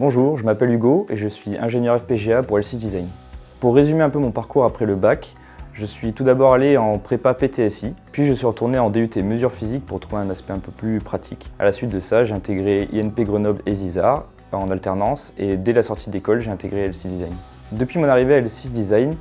Bonjour, je m'appelle Hugo et je suis ingénieur FPGA pour LC Design. Pour résumer un peu mon parcours après le bac, je suis tout d'abord allé en prépa PTSI, puis je suis retourné en DUT mesures physiques pour trouver un aspect un peu plus pratique. À la suite de ça, j'ai intégré INP Grenoble et ZISAR en alternance et dès la sortie d'école, j'ai intégré LC Design. Depuis mon arrivée à LC Design,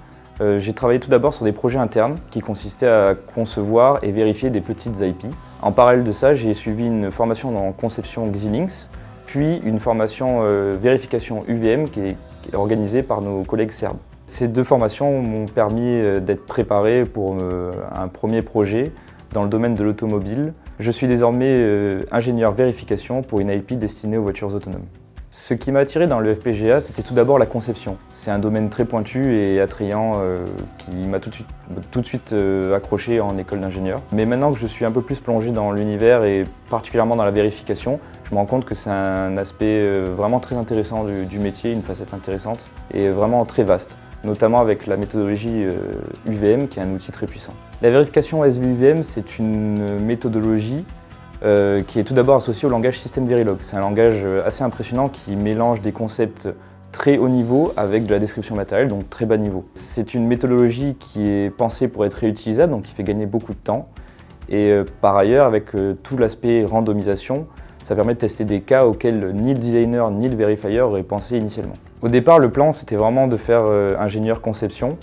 j'ai travaillé tout d'abord sur des projets internes qui consistaient à concevoir et vérifier des petites IP. En parallèle de ça, j'ai suivi une formation en conception Xilinx, puis une formation vérification UVM qui est organisée par nos collègues serbes. Ces deux formations m'ont permis d'être préparé pour un premier projet dans le domaine de l'automobile. Je suis désormais ingénieur vérification pour une IP destinée aux voitures autonomes. Ce qui m'a attiré dans le FPGA, c'était tout d'abord la conception. C'est un domaine très pointu et attrayant qui m'a tout de suite accroché en école d'ingénieur. Mais maintenant que je suis un peu plus plongé dans l'univers et particulièrement dans la vérification, je me rends compte que c'est un aspect vraiment très intéressant du métier, une facette intéressante et vraiment très vaste, notamment avec la méthodologie UVM qui est un outil très puissant. La vérification SVUVM, c'est une méthodologie qui est tout d'abord associé au langage SystemVerilog. C'est un langage assez impressionnant qui mélange des concepts très haut niveau avec de la description matérielle, donc très bas niveau. C'est une méthodologie qui est pensée pour être réutilisable, donc qui fait gagner beaucoup de temps. Et par ailleurs, avec tout l'aspect randomisation, ça permet de tester des cas auxquels ni le designer ni le verifier auraient pensé initialement. Au départ, le plan, c'était vraiment de faire ingénieur conception.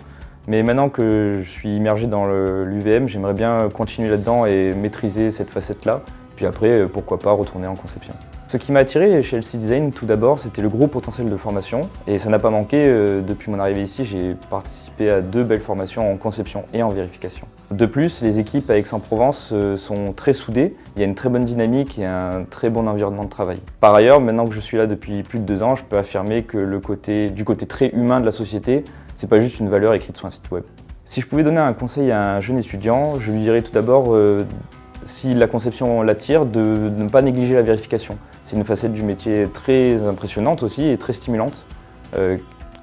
Mais maintenant que je suis immergé dans l'UVM, j'aimerais bien continuer là-dedans et maîtriser cette facette-là. Puis après, pourquoi pas retourner en conception. Ce qui m'a attiré chez LC Design, tout d'abord, c'était le gros potentiel de formation. Et ça n'a pas manqué, depuis mon arrivée ici, j'ai participé à 2 belles formations en conception et en vérification. De plus, les équipes à Aix-en-Provence sont très soudées, il y a une très bonne dynamique et un très bon environnement de travail. Par ailleurs, maintenant que je suis là depuis plus de 2 ans, je peux affirmer que du côté très humain de la société, c'est pas juste une valeur écrite sur un site web. Si je pouvais donner un conseil à un jeune étudiant, je lui dirais tout d'abord, si la conception l'attire, de ne pas négliger la vérification. C'est une facette du métier très impressionnante aussi et très stimulante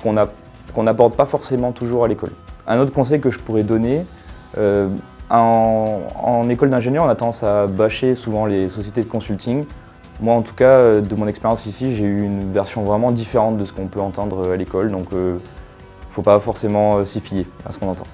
qu'on n'aborde pas forcément toujours à l'école. Un autre conseil que je pourrais donner, en école d'ingénieur, on a tendance à bâcher souvent les sociétés de consulting. Moi, en tout cas, de mon expérience ici, j'ai eu une version vraiment différente de ce qu'on peut entendre à l'école, donc il ne faut pas forcément s'y fier à ce qu'on entend.